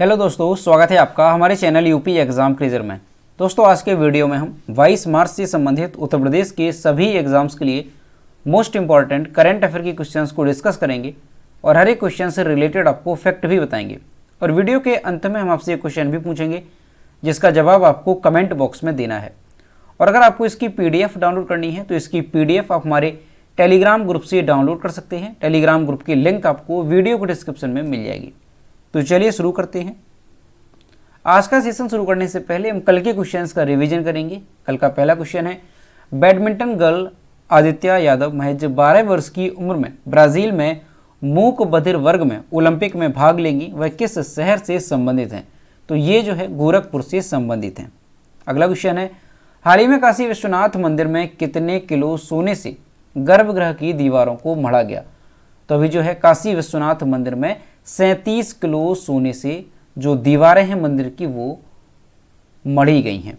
Hello दोस्तों, स्वागत है आपका हमारे चैनल यूपी एग्जाम क्विज़र में। दोस्तों आज के वीडियो में हम 22 मार्च से संबंधित उत्तर प्रदेश के सभी एग्जाम्स के लिए मोस्ट इंपॉर्टेंट करंट अफेयर के क्वेश्चंस को डिस्कस करेंगे और हर एक क्वेश्चन से रिलेटेड आपको फैक्ट भी बताएंगे। और वीडियो के अंत में हम आपसे एक क्वेश्चन भी पूछेंगे जिसका जवाब आपको कमेंट बॉक्स में देना है। और अगर आपको इसकी PDF डाउनलोड करनी है तो इसकी PDF आप हमारे टेलीग्राम ग्रुप से डाउनलोड कर सकते हैं। टेलीग्राम ग्रुप की लिंक आपको वीडियो के डिस्क्रिप्शन में मिल जाएगी। तो चलिए शुरू करते हैं। आज का सेशन शुरू करने से पहले हम कल के क्वेश्चंस का रिवीजन करेंगे। कल का पहला क्वेश्चन है, बैडमिंटन गर्ल आदित्य यादव महज 12 वर्ष की उम्र में ब्राजील में मूक बधिर वर्ग में ओलंपिक में भाग लेंगी, वह किस शहर से संबंधित हैं? तो ये जो है गोरखपुर से संबंधित हैं। अगला क्वेश्चन है, हाल ही में काशी विश्वनाथ मंदिर में कितने किलो सोने से गर्भगृह की दीवारों को मढ़ा गया? तो अभी जो है काशी विश्वनाथ मंदिर में 37 किलो सोने से जो दीवारें हैं मंदिर की वो मढ़ी गई हैं।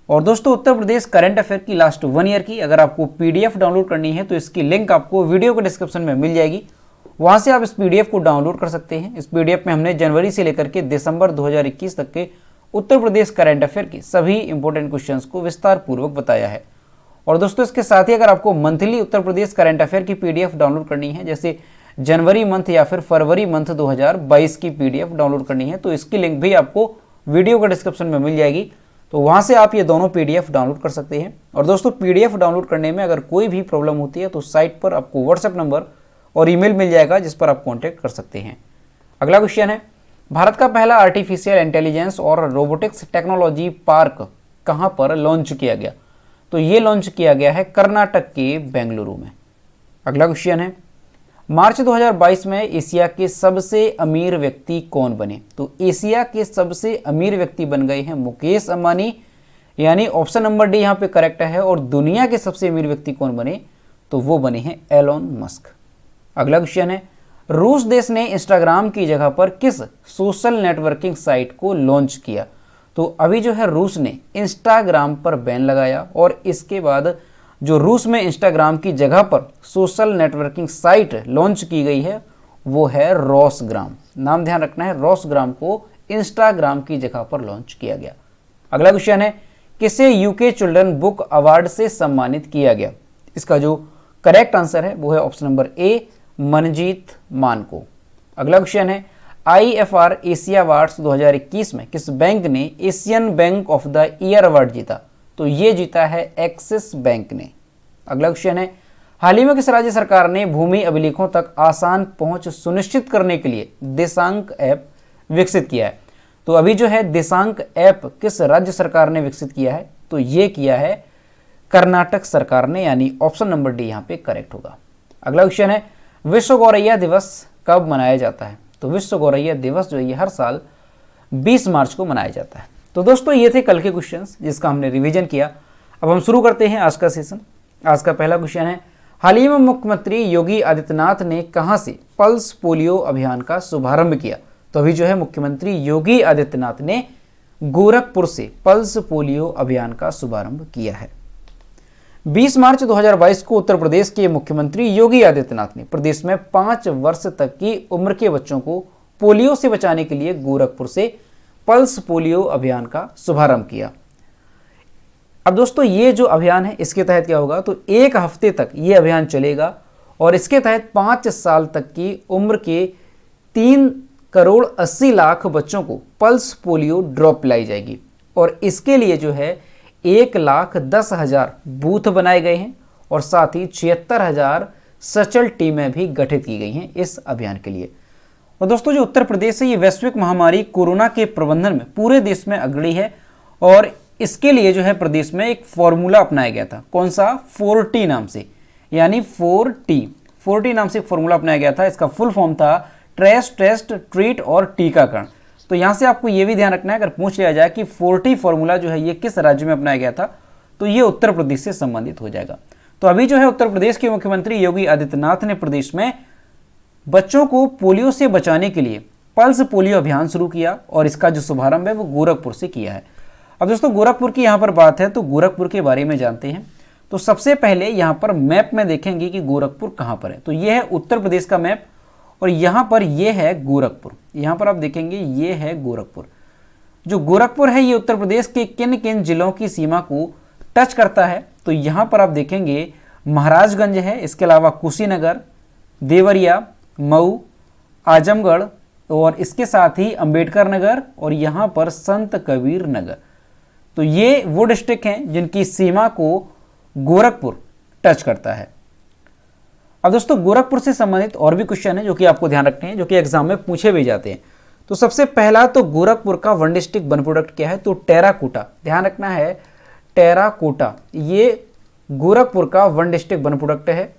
और दोस्तों उत्तर प्रदेश करंट अफेयर की लास्ट 1 ईयर की अगर आपको PDF डाउनलोड करनी है तो इसकी लिंक आपको वीडियो के डिस्क्रिप्शन में मिल जाएगी। वहां से आप इस PDF को डाउनलोड कर सकते हैं। इस PDF में हमने जनवरी से लेकर के दिसंबर 2021 तक के उत्तर प्रदेश करंट अफेयर के सभी इंपॉर्टेंट क्वेश्चंस को विस्तार पूर्वक बताया है। और दोस्तों इसके साथ ही अगर आपको monthly Uttar Pradesh current affair की PDF डाउनलोड करनी है, जैसे जनवरी मंथ या फिर फरवरी मंथ 2022 की PDF डाउनलोड करनी है, तो इसकी लिंक भी आपको वीडियो के डिस्क्रिप्शन में मिल जाएगी। तो वहां से आप ये दोनों PDF डाउनलोड कर सकते हैं। और दोस्तों PDF डाउनलोड करने में अगर कोई भी प्रॉब्लम होती है तो साइट पर आपको WhatsApp नंबर और ईमेल मिल जाएगा जिस पर आप कॉन्टैक्ट कर सकते हैं। अगला क्वेश्चन है, भारत का पहला आर्टिफिशियल इंटेलिजेंस और रोबोटिक्स टेक्नोलॉजी पार्क कहाँ पर लॉन्च किया गया? तो ये लॉन्च किया गया है कर्नाटक के बेंगलुरु में। अगला क्वेश्चन है, मार्च 2022 में एशिया के सबसे अमीर व्यक्ति कौन बने? तो एशिया के सबसे अमीर व्यक्ति बन गए हैं मुकेश अंबानी, यानी ऑप्शन नंबर डी यहाँ पे करेक्ट है। और दुनिया के सबसे अमीर व्यक्ति कौन बने? तो वो बने हैं एलोन मस्क। अगला क्वेश्चन है, रूस देश ने इंस्टाग्राम की जगह पर किस सोशल नेटवर्किंग साइट को लॉन्च किया? तो अभी जो है रूस ने इंस्टाग्राम पर बैन लगाया और इसके बाद जो रूस में इंस्टाग्राम की जगह पर सोशल नेटवर्किंग साइट लॉन्च की गई है वो है रॉसग्राम। नाम ध्यान रखना है, रॉसग्राम को इंस्टाग्राम की जगह पर लॉन्च किया गया। अगला क्वेश्चन है, किसे यूके चिल्ड्रन बुक अवार्ड से सम्मानित किया गया? इसका जो करेक्ट आंसर है वो है ऑप्शन नंबर ए, मनजीत मान को। अगला क्वेश्चन है, IFR एशिया अवार्ड्स 2021 में किस बैंक ने Asian bank of the year award जीता? तो ये जीता है एक्सिस बैंक ने। अगला क्वेश्चन है, हाल ही में किस राज्य सरकार ने भूमि अभिलेखों तक आसान पहुंच सुनिश्चित करने के लिए दिशांक ऐप विकसित किया है? तो अभी जो है दिशांक ऐप किस राज्य सरकार ने विकसित किया है? तो ये किया है कर्नाटक सरकार ने, यानी ऑप्शन नंबर डी यहाँ पे करेक्ट होगा। अगला क्वेश्चन है, विश्व गौरैया दिवस कब मनाया जाता है? तो विश्व गौरैया दिवस जो है ये हर साल 20 मार्च को मनाया जाता है। तो दोस्तों ये थे कल के क्वेश्चंस जिसका हमने रिवीजन किया। अब हम शुरू करते हैं आज का सेशन। आज का पहला क्वेश्चन है, हाल ही में मुख्यमंत्री योगी आदित्यनाथ ने कहां से पल्स पोलियो अभियान का शुभारंभ किया? तो अभी जो है मुख्यमंत्री योगी आदित्यनाथ ने गोरखपुर से पल्स पोलियो अभियान का शुभारंभ किया है। 20 मार्च 2022 को उत्तर प्रदेश के मुख्यमंत्री योगी आदित्यनाथ ने प्रदेश में 5 वर्ष तक की उम्र के बच्चों को पोलियो से बचाने के लिए गोरखपुर से पल्स पोलियो अभियान का शुभारंभ किया। अब दोस्तों ये जो अभियान है इसके तहत क्या होगा? तो 1 हफ्ते तक ये अभियान चलेगा और इसके तहत 5 साल तक की उम्र के 3,80,00,000 बच्चों को पल्स पोलियो ड्रॉप पिलाई जाएगी। और इसके लिए जो है 1,10,000 बूथ बनाए गए हैं और साथ ही 76,000 सचल टीमें भी गठित की गई हैं इस अभियान के लिए। और दोस्तों जो उत्तर प्रदेश है ये वैश्विक महामारी कोरोना के प्रबंधन में पूरे देश में अग्रणी है और इसके लिए जो है प्रदेश में एक फॉर्मूला अपनाया गया था। कौन सा? 4T नाम से, यानी 4T नाम से एक फॉर्मूला अपनाया गया था। इसका फुल फॉर्म था ट्रेस, टेस्ट, ट्रीट और टीकाकरण। तो यहाँ से आपको ये भी ध्यान रखना है, अगर पूछ लिया जाए कि 4T फॉर्मूला जो है ये किस राज्य में अपनाया गया था तो ये उत्तर प्रदेश से संबंधित हो जाएगा। तो अभी जो है उत्तर प्रदेश के मुख्यमंत्री योगी आदित्यनाथ ने प्रदेश में बच्चों को पोलियो से बचाने के लिए पल्स पोलियो अभियान शुरू किया और इसका जो शुभारंभ है वो गोरखपुर से किया है। अब दोस्तों गोरखपुर की यहाँ पर बात है तो गोरखपुर के बारे में जानते हैं। तो सबसे पहले यहाँ पर मैप में देखेंगे कि गोरखपुर कहाँ पर है। तो ये है उत्तर प्रदेश का मैप और यहाँ पर ये है गोरखपुर। यहाँ पर आप देखेंगे ये है गोरखपुर। जो गोरखपुर है ये उत्तर प्रदेश के किन किन जिलों की सीमा को टच करता है? तो यहाँ पर आप देखेंगे महाराजगंज है, इसके अलावा कुशीनगर, देवरिया, मऊ, आजमगढ़ और इसके साथ ही अंबेडकर नगर और यहाँ पर संत कबीर नगर। तो ये वो डिस्ट्रिक्ट हैं जिनकी सीमा को गोरखपुर टच करता है। अब दोस्तों गोरखपुर से संबंधित और भी क्वेश्चन है जो कि आपको ध्यान रखने हैं, जो कि एग्जाम में पूछे भी जाते हैं। तो सबसे पहला तो गोरखपुर का वन डिस्ट्रिक्ट वन प्रोडक्ट क्या है? तो टेराकोटा। ध्यान रखना है, टेराकोटा ये गोरखपुर का वन डिस्ट्रिक्ट वन प्रोडक्ट है।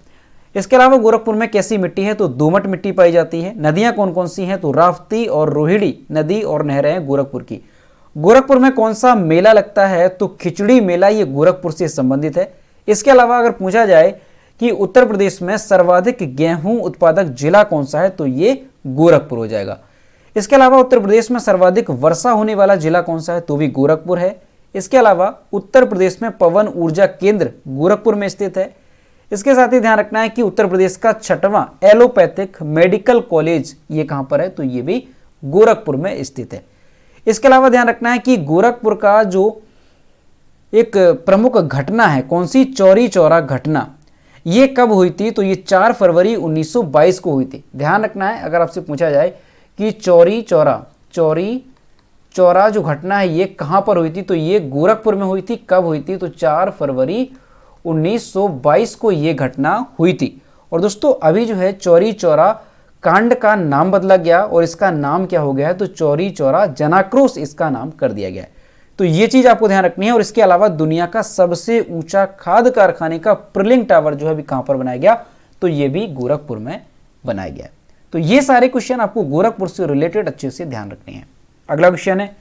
इसके अलावा गोरखपुर में कैसी मिट्टी है? तो दोमट मिट्टी पाई जाती है। नदियां कौन कौन सी हैं? तो राप्ती और रोहिणी नदी और नहरें हैं गोरखपुर की। गोरखपुर में कौन सा मेला लगता है? तो खिचड़ी मेला, ये गोरखपुर से संबंधित है। इसके अलावा अगर पूछा जाए कि उत्तर प्रदेश में सर्वाधिक गेहूं उत्पादक जिला कौन सा है? तो ये गोरखपुर हो जाएगा। इसके अलावा उत्तर प्रदेश में सर्वाधिक वर्षा होने वाला जिला कौन सा है? तो भी गोरखपुर है। इसके अलावा उत्तर प्रदेश में पवन ऊर्जा केंद्र गोरखपुर में स्थित है। इसके साथ ही ध्यान रखना है कि उत्तर प्रदेश का 6वां एलोपैथिक मेडिकल कॉलेज ये कहां पर है? तो ये भी गोरखपुर में स्थित है। इसके अलावा ध्यान रखना है कि गोरखपुर का जो एक प्रमुख घटना है, कौन सी? चौरी चौरा घटना, ये कब हुई थी? तो ये 4 फरवरी 1922 को हुई थी। ध्यान रखना है, अगर आपसे पूछा जाए कि चौरी चौरा जो घटना है ये कहां पर हुई थी? तो ये गोरखपुर में हुई थी। कब हुई थी? तो 4 फरवरी 1922 को ये घटना हुई थी। और दोस्तों अभी जो है चौरी चौरा कांड का नाम बदला गया और इसका नाम क्या हो गया है? तो चौरी चौरा जनाक्रोश इसका नाम कर दिया गया है। तो ये चीज आपको ध्यान रखनी है। और इसके अलावा दुनिया का सबसे ऊंचा खाद कारखाने का प्रिलिंग टावर जो है अभी कहां पर बनाया गया? तो ये भी गोरखपुर में बनाया गया। तो ये सारे क्वेश्चन आपको गोरखपुर से रिलेटेड अच्छे से ध्यान रखने हैं। अगला क्वेश्चन है,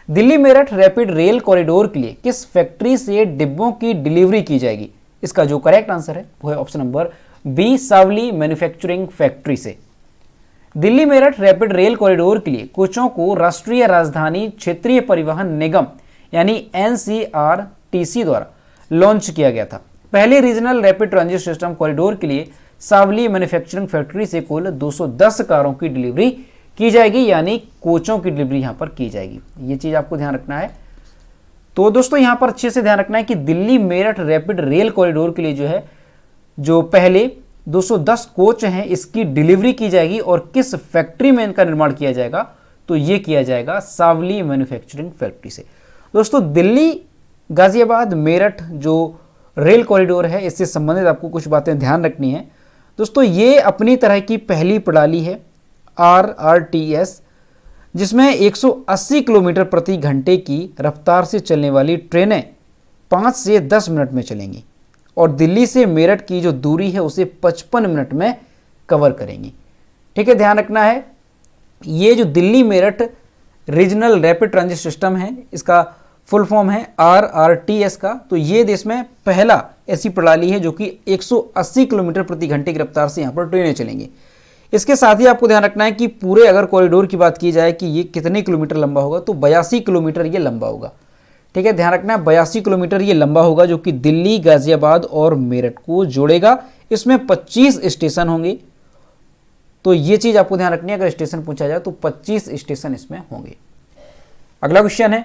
Delhi Meerut rapid rail corridor के लिए किस फैक्ट्री से डिब्बों की डिलीवरी की जाएगी? इसका जो करेक्ट आंसर है वो है ऑप्शन नंबर बी, सावली मैन्युफैक्चरिंग फैक्ट्री से। Delhi Meerut rapid rail corridor के लिए कोचों को राष्ट्रीय राजधानी क्षेत्रीय परिवहन निगम यानी NCRTC द्वारा लॉन्च किया गया था। पहले regional rapid transit system corridor के लिए सावली मैन्युफैक्चरिंग फैक्ट्री से कुल 210 कारों की डिलीवरी की जाएगी, यानी कोचों की डिलीवरी यहां पर की जाएगी। ये चीज आपको ध्यान रखना है। तो दोस्तों यहां पर अच्छे से ध्यान रखना है कि Delhi Meerut rapid rail corridor के लिए जो है जो पहले 210 कोच हैं इसकी डिलीवरी की जाएगी। और किस फैक्ट्री में इनका निर्माण किया जाएगा? तो ये किया जाएगा सावली मैन्युफैक्चरिंग फैक्ट्री से। दोस्तों दिल्ली गाजियाबाद मेरठ जो रेल कॉरिडोर है इससे संबंधित आपको कुछ बातें ध्यान रखनी है। दोस्तों ये अपनी तरह की पहली प्रणाली है RRTS, जिसमें 180 किलोमीटर प्रति घंटे की रफ्तार से चलने वाली ट्रेनें 5 से 10 मिनट में चलेंगी और दिल्ली से मेरठ की जो दूरी है उसे 55 मिनट में कवर करेंगी। ठीक है, ध्यान रखना है। ये जो Delhi Meerut regional rapid transit system है इसका फुल फॉर्म है RRTS का। तो ये देश में पहला ऐसी प्रणाली है जो कि 180 किलोमीटर प्रति घंटे की रफ्तार से यहाँ पर ट्रेनें चलेंगी। इसके साथ ही आपको ध्यान रखना है कि पूरे अगर कॉरिडोर की बात की जाए कि ये कितने किलोमीटर लंबा होगा, तो 82 किलोमीटर ये लंबा होगा। ठीक है, ध्यान रखना है 82 किलोमीटर ये लंबा होगा जो कि दिल्ली गाजियाबाद और मेरठ को जोड़ेगा। इसमें 25 स्टेशन होंगे। तो ये चीज आपको ध्यान रखनी है, अगर स्टेशन पूछा जाए तो 25 स्टेशन इसमें होंगे। अगला क्वेश्चन है,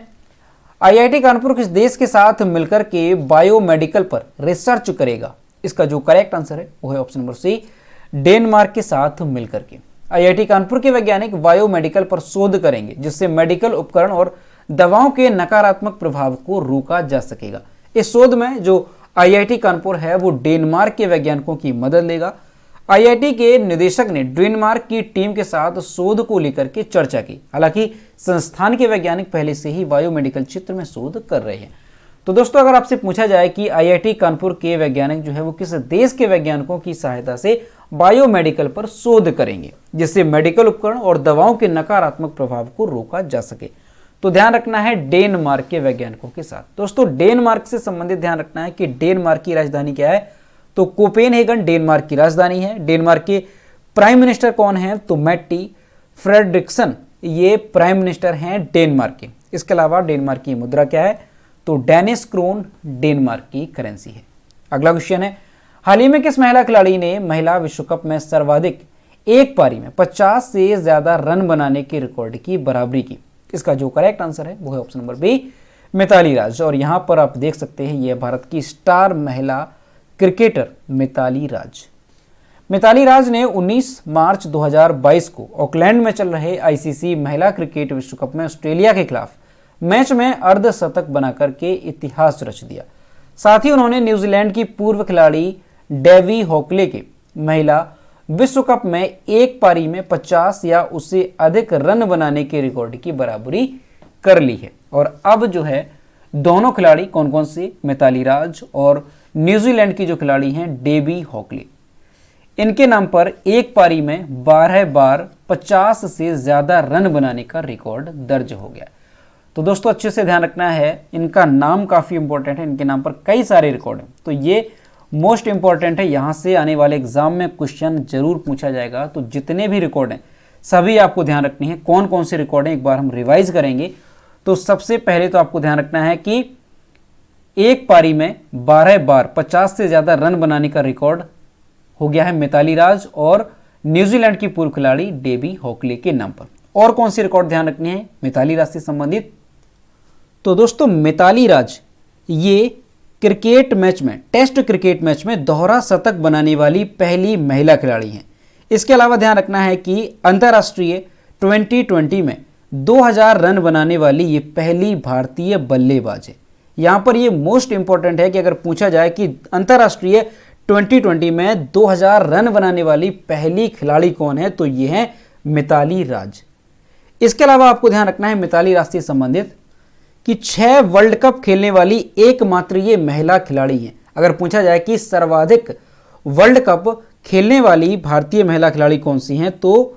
IIT कानपुर किस देश के साथ मिलकर के बायोमेडिकल पर रिसर्च करेगा? इसका जो करेक्ट आंसर है वो है ऑप्शन नंबर सी, डेनमार्क के साथ मिलकर के। IIT कानपुर के वैज्ञानिक बायोमेडिकल पर शोध करेंगे जिससे मेडिकल उपकरण और दवाओं के नकारात्मक प्रभाव को रोका जा सकेगा। इस शोध में जो IIT कानपुर है वो डेनमार्क के वैज्ञानिकों की मदद लेगा। IIT के निदेशक ने डेनमार्क की टीम के साथ शोध को लेकर के चर्चा की। हालांकि संस्थान के वैज्ञानिक पहले से ही बायोमेडिकल क्षेत्र में शोध कर रहे हैं। तो दोस्तों अगर आपसे पूछा जाए कि IIT कानपुर के वैज्ञानिक जो है वो किस देश के वैज्ञानिकों की सहायता से बायोमेडिकल पर शोध करेंगे जिससे मेडिकल उपकरण और दवाओं के नकारात्मक प्रभाव को रोका जा सके, तो ध्यान रखना है डेनमार्क के वैज्ञानिकों के साथ। दोस्तों डेनमार्क से संबंधित ध्यान रखना है कि डेनमार्क की राजधानी क्या है? तो कोपेनहेगन डेनमार्क की राजधानी है। डेनमार्क के प्राइम मिनिस्टर कौन है? तो मैट्टी फ्रेडरिक्सन ये प्राइम मिनिस्टर हैं डेनमार्क के। इसके अलावा डेनमार्क की मुद्रा क्या है? तो डेनिश क्रोन डेनमार्क की करेंसी है। अगला क्वेश्चन है, हाल ही में किस महिला खिलाड़ी ने महिला विश्व कप में सर्वाधिक एक पारी में 50 से ज्यादा रन बनाने के रिकॉर्ड की बराबरी की? इसका जो करेक्ट आंसर है वो है ऑप्शन नंबर बी, मिताली राज। और यहां पर आप देख सकते हैं यह भारत की स्टार महिला क्रिकेटर मिताली राज। मिताली राज ने 19 मार्च 2022 को ऑकलैंड में चल रहे आईसीसी महिला क्रिकेट विश्व कप में ऑस्ट्रेलिया के खिलाफ मैच में अर्धशतक बनाकर के इतिहास रच दिया। साथ ही उन्होंने न्यूजीलैंड की पूर्व खिलाड़ी डेवी हॉकले के महिला विश्व कप में एक पारी में 50 या उससे अधिक रन बनाने के रिकॉर्ड की बराबरी कर ली है। और अब जो है दोनों खिलाड़ी कौन कौन से, मिताली राज और न्यूजीलैंड की जो खिलाड़ी हैं डेवी हॉकले, इनके नाम पर एक पारी में 12 बार 50 से ज्यादा रन बनाने का रिकॉर्ड दर्ज हो गया। तो दोस्तों अच्छे से ध्यान रखना है, इनका नाम काफी इंपॉर्टेंट है, इनके नाम पर कई सारे रिकॉर्ड हैं, तो ये मोस्ट इंपॉर्टेंट है। यहां से आने वाले एग्जाम में क्वेश्चन जरूर पूछा जाएगा। तो जितने भी रिकॉर्ड हैं सभी आपको ध्यान रखनी है। कौन कौन से रिकॉर्ड हैं एक बार हम रिवाइज करेंगे। तो सबसे पहले तो आपको ध्यान रखना है कि एक पारी में 12 बार 50 से ज्यादा रन बनाने का रिकॉर्ड हो गया है मिताली राज और न्यूजीलैंड की पूर्व खिलाड़ी डेवी हॉकले के नाम पर। और कौन सी रिकॉर्ड ध्यान रखनी है मिताली राज से संबंधित? तो दोस्तों मिताली राज ये क्रिकेट मैच में, टेस्ट क्रिकेट मैच में दोहरा शतक बनाने वाली पहली महिला खिलाड़ी हैं। इसके अलावा ध्यान रखना है कि अंतर्राष्ट्रीय 2020 में 2000 रन बनाने वाली ये पहली भारतीय बल्लेबाज है। यहां पर ये मोस्ट इंपॉर्टेंट है कि अगर पूछा जाए कि अंतर्राष्ट्रीय 2020 में 2000 रन बनाने वाली पहली खिलाड़ी कौन है, तो ये है मिताली राज। इसके अलावा आपको ध्यान रखना है मिताली राज से संबंधित कि 6 वर्ल्ड कप खेलने वाली एकमात्र ये महिला खिलाड़ी हैं। अगर पूछा जाए कि सर्वाधिक वर्ल्ड कप खेलने वाली भारतीय महिला खिलाड़ी कौन सी हैं, तो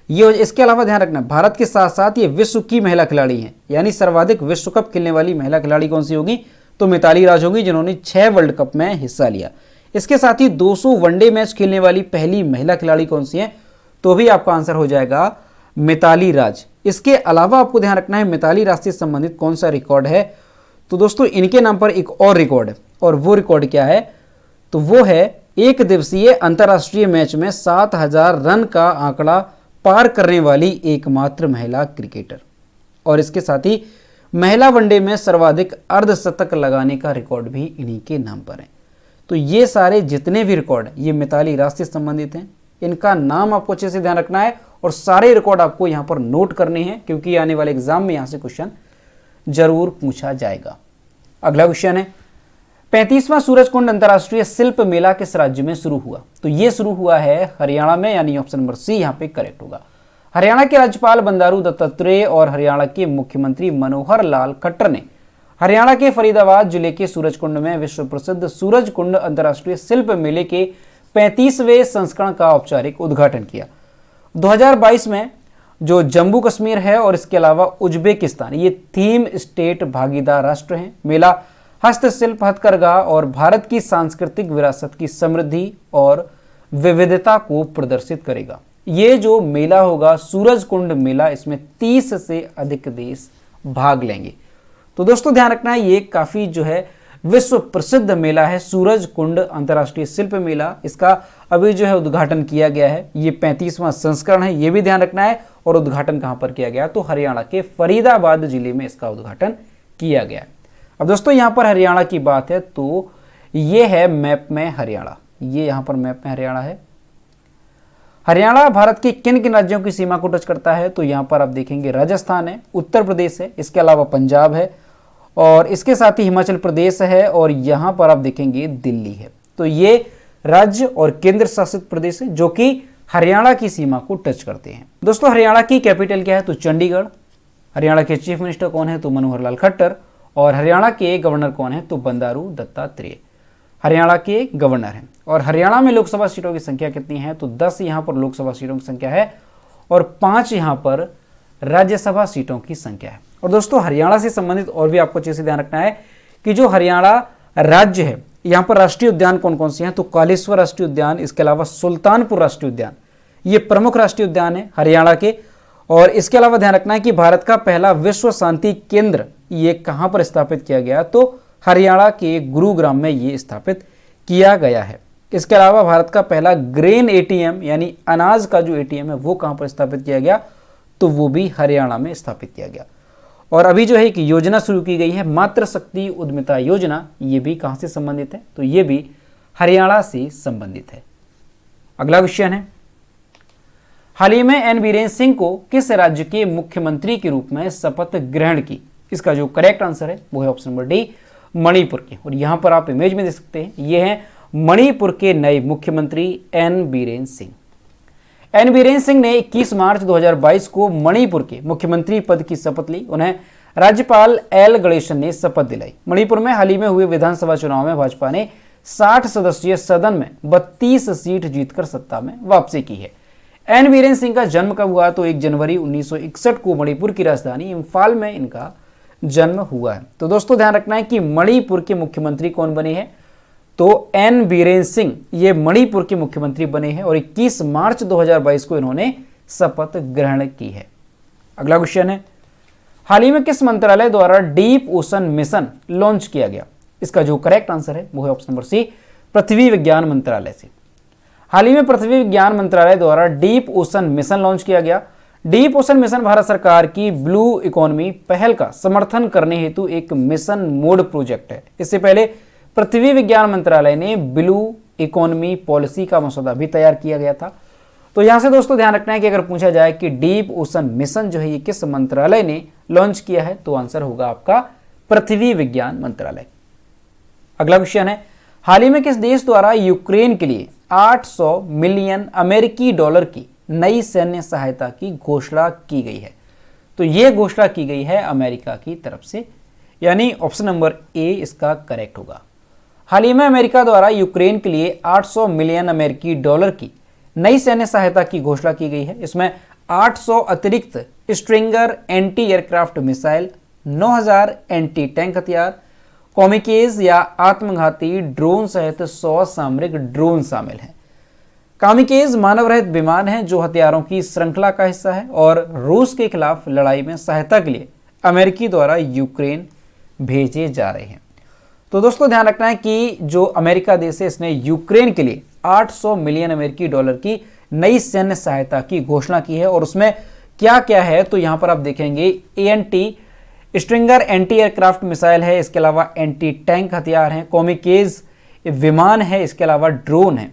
ये, इसके अलावा ध्यान रखना भारत के साथ साथ ये विश्व की महिला खिलाड़ी हैं, यानी सर्वाधिक विश्व कप खेलने वाली महिला खिलाड़ी कौन सी होगी, तो मिताली राज होगी, जिन्होंने 6 वर्ल्ड कप में हिस्सा लिया। इसके साथ ही 200 वनडे मैच खेलने वाली पहली महिला खिलाड़ी कौन सी है, तो भी आपका आंसर हो जाएगा मिताली राज। इसके अलावा आपको ध्यान रखना है मिताली राज से संबंधित कौन सा रिकॉर्ड है, तो दोस्तों इनके नाम पर एक और रिकॉर्ड है। और वो रिकॉर्ड क्या है, तो वो है एक दिवसीय अंतर्राष्ट्रीय मैच में 7000 रन का आंकड़ा पार करने वाली एकमात्र महिला क्रिकेटर। और इसके साथ ही महिला वनडे में सर्वाधिक अर्धशतक लगाने का रिकॉर्ड भी इन्हीं के नाम पर है। तो ये सारे जितने भी रिकॉर्ड ये मिताली राज से संबंधित हैं, इनका नाम आपको अच्छे से ध्यान रखना है और सारे रिकॉर्ड आपको यहां पर नोट करने हैं, क्योंकि आने वाले एग्जाम में यहां से क्वेश्चन जरूर पूछा जाएगा। अगला क्वेश्चन है 35वां सूरजकुंड अंतर्राष्ट्रीय शिल्प मेला किस राज्य में शुरू हुआ, तो ये शुरू हुआ है हरियाणा में, यानी ऑप्शन नंबर सी यहां पे करेक्ट होगा। हरियाणा के राज्यपाल बंडारू दत्तात्रेय और हरियाणा के मुख्यमंत्री मनोहर लाल खट्टर ने हरियाणा के फरीदाबाद जिले के सूरजकुंड में विश्व प्रसिद्ध सूरजकुंड अंतर्राष्ट्रीय शिल्प मेले के 35वें संस्करण का औपचारिक उद्घाटन किया। 2022 में जो जम्मू कश्मीर है और इसके अलावा उज्बेकिस्तान ये थीम स्टेट भागीदार राष्ट्र हैं। मेला हस्तशिल्प, हथकरघा और भारत की सांस्कृतिक विरासत की समृद्धि और विविधता को प्रदर्शित करेगा। ये जो मेला होगा सूरजकुंड मेला, इसमें 30 से अधिक देश भाग लेंगे। तो दोस्तों ध्यान रखना है ये काफी जो है विश्व प्रसिद्ध मेला है सूरजकुंड अंतर्राष्ट्रीय शिल्प मेला। इसका अभी जो है उद्घाटन किया गया है, ये 35वां संस्करण है, ये भी ध्यान रखना है। और उद्घाटन कहां पर किया गया, तो हरियाणा के फरीदाबाद जिले में इसका उद्घाटन किया गया। अब दोस्तों यहां पर हरियाणा की बात है, तो ये है मैप में हरियाणा, ये यहां पर मैप में हरियाणा है। हरियाणा भारत के किन किन राज्यों की सीमा को टच करता है, तो यहां पर आप देखेंगे राजस्थान है, उत्तर प्रदेश है, इसके अलावा पंजाब है और इसके साथ ही हिमाचल प्रदेश है और यहां पर आप देखेंगे दिल्ली है। तो ये राज्य और केंद्र शासित प्रदेश है जो कि हरियाणा की सीमा को टच करते हैं। दोस्तों हरियाणा की कैपिटल क्या है, तो चंडीगढ़। हरियाणा के चीफ मिनिस्टर कौन है, तो मनोहर लाल खट्टर। और हरियाणा के गवर्नर कौन है, तो बंडारू दत्तात्रेय हरियाणा के गवर्नर हैं। और हरियाणा में लोकसभा सीटों की संख्या कितनी है, तो 10 यहां पर लोकसभा सीटों की संख्या है और 5 यहां पर राज्यसभा सीटों की संख्या है। और दोस्तों हरियाणा से संबंधित और भी आपको चीजें ध्यान रखना है कि जो हरियाणा राज्य है, यहां पर राष्ट्रीय उद्यान कौन कौन से हैं, तो कालेश्वर राष्ट्रीय उद्यान, इसके अलावा सुल्तानपुर राष्ट्रीय उद्यान, ये प्रमुख राष्ट्रीय उद्यान है हरियाणा के। और इसके अलावा ध्यान रखना है कि भारत का पहला विश्व शांति केंद्र ये कहां पर स्थापित किया गया, तो हरियाणा के गुरुग्राम में ये स्थापित किया गया है। इसके अलावा भारत का पहला ग्रेन एटीएम यानी अनाज का जो एटीएम है वो कहां पर स्थापित किया गया, तो वो भी हरियाणा में स्थापित किया गया। और अभी जो है एक योजना शुरू की गई है मातृ शक्ति उद्यमिता योजना, ये भी कहां से संबंधित है, तो ये भी हरियाणा से संबंधित है। अगला क्वेश्चन है, हाल ही में एन बीरेन सिंह को किस राज्य के मुख्यमंत्री के रूप में शपथ ग्रहण की? इसका जो करेक्ट आंसर है वो है ऑप्शन नंबर डी, मणिपुर के। और यहां पर आप इमेज में देख सकते हैं, ये हैं मणिपुर के नए मुख्यमंत्री एन बीरेन सिंह। एन बीरेन सिंह ने 21 मार्च 2022 को मणिपुर के मुख्यमंत्री पद की शपथ ली। उन्हें राज्यपाल एल गणेशन ने शपथ दिलाई। मणिपुर में हाल ही में हुए विधानसभा चुनाव में भाजपा ने 60 सदस्यीय सदन में 32 सीट जीतकर सत्ता में वापसी की है। एन बीरेन सिंह का जन्म कब हुआ, तो 1 जनवरी 1961 को मणिपुर की राजधानी इम्फाल में इनका जन्म हुआ है। तो दोस्तों ध्यान रखना है कि मणिपुर के मुख्यमंत्री कौन बने हैं, तो एन बीरेन सिंह ये मणिपुर के मुख्यमंत्री बने हैं और 21 मार्च 2022 को इन्होंने शपथ ग्रहण की है। अगला क्वेश्चन है, हाल ही में किस मंत्रालय द्वारा डीप ओशन मिशन लॉन्च किया गया? इसका जो करेक्ट आंसर है वो है ऑप्शन नंबर सी, पृथ्वी विज्ञान मंत्रालय से। हाल ही में पृथ्वी विज्ञान मंत्रालय द्वारा डीप ओशन मिशन लॉन्च किया गया। डीप ओशन मिशन भारत सरकार की ब्लू इकोनॉमी पहल का समर्थन करने हेतु एक मिशन मोड प्रोजेक्ट है। इससे पहले पृथ्वी विज्ञान मंत्रालय ने ब्लू इकोनॉमी पॉलिसी का मसौदा भी तैयार किया गया था। तो यहां से दोस्तों ध्यान रखना है कि अगर पूछा जाए कि डीप ओशन मिशन जो है ये किस मंत्रालय ने लॉन्च किया है, तो आंसर होगा आपका पृथ्वी विज्ञान मंत्रालय। अगला क्वेश्चन है, हाल ही में किस देश द्वारा यूक्रेन के लिए 800 मिलियन अमेरिकी डॉलर की नई सैन्य सहायता की घोषणा की गई है? तो यह घोषणा की गई है अमेरिका की तरफ से, यानी ऑप्शन नंबर ए इसका करेक्ट होगा। हाल ही में अमेरिका द्वारा यूक्रेन के लिए 800 मिलियन अमेरिकी डॉलर की नई सैन्य सहायता की घोषणा की गई है। इसमें 800 अतिरिक्त stringer anti aircraft missile, 9000 anti tank हथियार, कॉमिकेज या आत्मघाती ड्रोन सहित 100 सामरिक ड्रोन शामिल हैं। कामिकेज मानव रहित विमान हैं जो हथियारों की श्रृंखला का हिस्सा है और रूस के खिलाफ लड़ाई में सहायता के लिए अमेरिकी द्वारा यूक्रेन भेजे जा रहे हैं। तो दोस्तों ध्यान रखना है कि जो अमेरिका देश है इसने यूक्रेन के लिए 800 मिलियन अमेरिकी डॉलर की नई सैन्य सहायता की घोषणा की है। और उसमें क्या क्या है, तो यहां पर आप देखेंगे ANT stringer anti aircraft missile है, इसके अलावा एंटी टैंक हथियार हैं, कॉमिकेज विमान है, इसके अलावा ड्रोन है।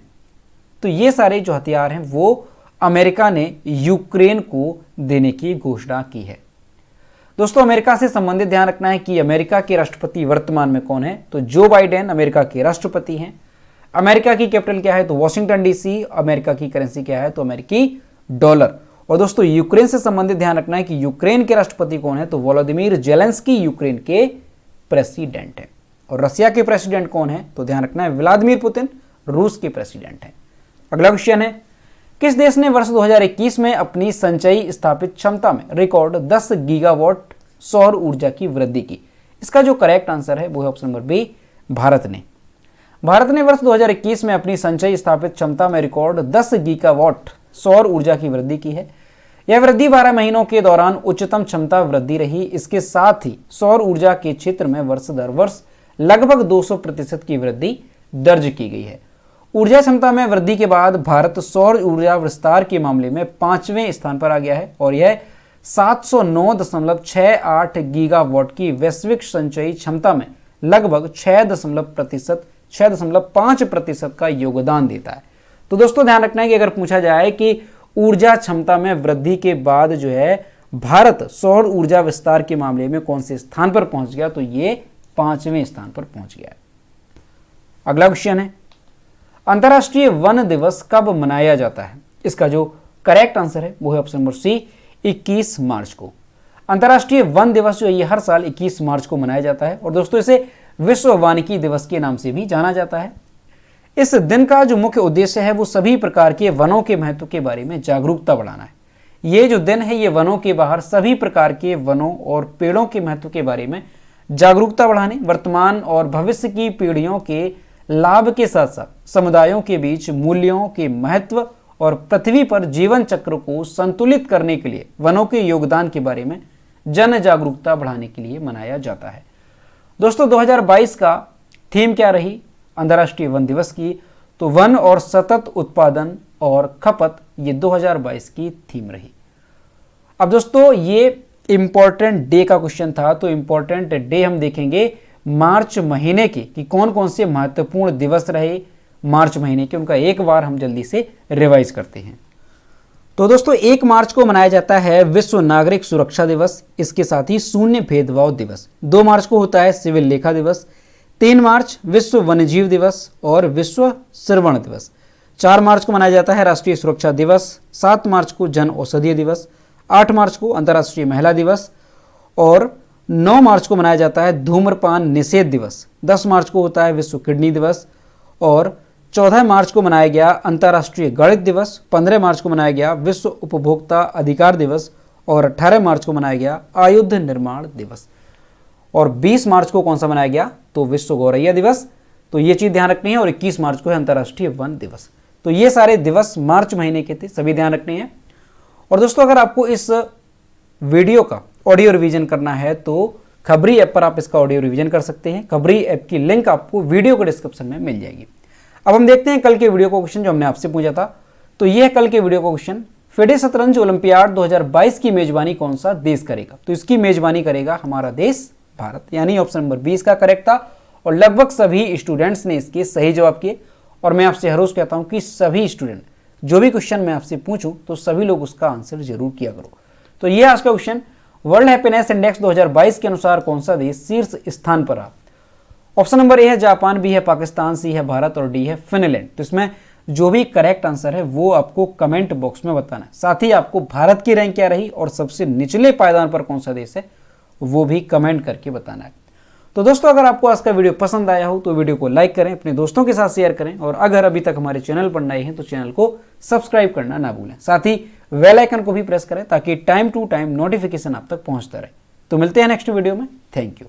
तो ये सारे जो हथियार हैं वो अमेरिका ने यूक्रेन को देने की घोषणा की है। दोस्तों अमेरिका से संबंधित ध्यान रखना है कि अमेरिका के राष्ट्रपति वर्तमान में कौन है, तो जो बाइडेन अमेरिका के राष्ट्रपति हैं। अमेरिका की कैपिटल क्या है, तो वॉशिंगटन डीसी। अमेरिका की करेंसी क्या है, तो अमेरिकी डॉलर। और दोस्तों यूक्रेन से संबंधित ध्यान रखना है कि यूक्रेन के राष्ट्रपति कौन है, तो वोलोदिमीर जेलेंस्की यूक्रेन के प्रेसिडेंट है। और रशिया के प्रेसिडेंट कौन है, तो ध्यान रखना है व्लादिमीर पुतिन रूस के प्रेसिडेंट है। अगला क्वेश्चन है, किस देश ने वर्ष 2021 में अपनी संचयी स्थापित क्षमता में रिकॉर्ड 10 गीगावाट सौर ऊर्जा की वृद्धि की? इसका जो करेक्ट आंसर है वो है ऑप्शन नंबर बी, भारत ने। भारत ने वर्ष 2021 में अपनी संचयी स्थापित क्षमता में रिकॉर्ड 10 गीगावाट सौर ऊर्जा की वृद्धि की है। यह वृद्धि 12 महीनों के दौरान उच्चतम क्षमता वृद्धि रही। इसके साथ ही सौर ऊर्जा के क्षेत्र में वर्ष दर वर्ष लगभग 200% की वृद्धि दर्ज की गई है। ऊर्जा क्षमता में वृद्धि के बाद भारत सौर ऊर्जा विस्तार के मामले में 5वें स्थान पर आ गया है और यह 709.68 गीगावाट की वैश्विक संचयी क्षमता में लगभग 6.5% का योगदान देता है। तो दोस्तों ध्यान रखना है कि अगर पूछा जाए कि ऊर्जा क्षमता में वृद्धि के बाद जो है भारत सौर ऊर्जा विस्तार के मामले में कौन से स्थान पर पहुंच गया, तो ये 5वें स्थान पर पहुंच गया है। अगला क्वेश्चन है, अंतर्राष्ट्रीय वन दिवस कब मनाया जाता है? इसका जो करेक्ट आंसर है वो है ऑप्शन नंबर सी, 21 मार्च को। अंतर्राष्ट्रीय वन दिवस जो है ये हर साल 21 मार्च को मनाया जाता है और दोस्तों इसे विश्व वानिकी दिवस के नाम से भी जाना जाता है। इस दिन का जो मुख्य उद्देश्य है वो सभी प्रकार के वनों के महत्व के बारे में जागरूकता बढ़ाना है। ये जो दिन है ये वनों के बाहर सभी प्रकार के वनों और पेड़ों के महत्व के बारे में जागरूकता बढ़ाने, वर्तमान और भविष्य की पीढ़ियों के लाभ के साथ साथ समुदायों के बीच मूल्यों के महत्व और पृथ्वी पर जीवन चक्र को संतुलित करने के लिए वनों के योगदान के बारे में जन जागरूकता बढ़ाने के लिए मनाया जाता है। दोस्तों 2022 का थीम क्या रही अंतर्राष्ट्रीय वन दिवस की, तो वन और सतत उत्पादन और खपत, ये 2022 की थीम रही। अब दोस्तों ये इंपॉर्टेंट डे का क्वेश्चन था, तो इंपॉर्टेंट डे हम देखेंगे मार्च महीने के कि कौन कौन से महत्वपूर्ण दिवस रहे मार्च महीने के, उनका एक बार हम जल्दी से रिवाइज करते हैं। तो दोस्तों 1 मार्च को मनाया जाता है विश्व नागरिक सुरक्षा दिवस, इसके साथ ही शून्य भेदभाव दिवस। 2 मार्च को होता है सिविल लेखा दिवस। 3 मार्च विश्व वन्यजीव दिवस और विश्व श्रवण दिवस। 4 मार्च को मनाया जाता है राष्ट्रीय सुरक्षा दिवस। 7 मार्च को जन औषधि दिवस। 8 मार्च को अंतर्राष्ट्रीय महिला दिवस और 9 मार्च को मनाया जाता है धूम्रपान निषेध दिवस। 10 मार्च को होता है विश्व किडनी दिवस और 14 मार्च को मनाया गया अंतर्राष्ट्रीय गणित दिवस। 15 मार्च को मनाया गया विश्व उपभोक्ता अधिकार दिवस और 18 मार्च को मनाया गया आयुध निर्माण दिवस। और 20 मार्च को कौन सा मनाया गया, तो विश्व गौरैया दिवस। तो ये चीज़ ध्यान रखनी है। और 21 मार्च को है अंतर्राष्ट्रीय वन दिवस। तो ये सारे दिवस मार्च महीने के थे, सभी ध्यान रखने हैं। और दोस्तों अगर आपको इस वीडियो का ऑडियो रिवीजन करना है तो खबरी ऐप पर आप इसका ऑडियो रिवीजन कर सकते हैं। खबरी ऐप की लिंक आपको वीडियो के डिस्क्रिप्शन में मिल जाएगी। अब हम देखते हैं कल के वीडियो का क्वेश्चन जो हमने आपसे पूछा था। तो यह है कल के वीडियो का क्वेश्चन, फिडे शतरंज ओलंपियाड 2022 की मेजबानी कौन सा देश करेगा। तो इसकी मेजबानी करेगा हमारा देश भारत, यानी ऑप्शन नंबर 20 का करेक्ट था। और लगभग सभी स्टूडेंट्स ने इसके सही जवाब किए। और मैं आपसे हर रोज कहता हूं कि सभी स्टूडेंट जो भी क्वेश्चन मैं आपसे पूछूं तो सभी लोग उसका आंसर जरूर किया करो। तो यह आज का क्वेश्चन, वर्ल्ड हैप्पीनेस इंडेक्स 2022 के अनुसार कौन सा देश शीर्ष स्थान पर रहा। ऑप्शन नंबर ए है जापान, बी है पाकिस्तान, सी है भारत और डी है फिनलैंड। तो इसमें जो भी करेक्ट आंसर है वो आपको कमेंट बॉक्स में बताना है। साथ ही आपको भारत की रैंक क्या रही और सबसे निचले पायदान पर कौन सा देश है वो भी कमेंट करके बताना है। तो दोस्तों अगर आपको आज का वीडियो पसंद आया हो तो वीडियो को लाइक करें, अपने दोस्तों के साथ शेयर करें और अगर अभी तक हमारे चैनल पर नए हैं तो चैनल को सब्सक्राइब करना ना भूलें। साथ ही बेल आइकन को भी प्रेस करें ताकि टाइम टू टाइम नोटिफिकेशन आप तक पहुंचता रहे। तो मिलते हैं नेक्स्ट वीडियो में। Thank you.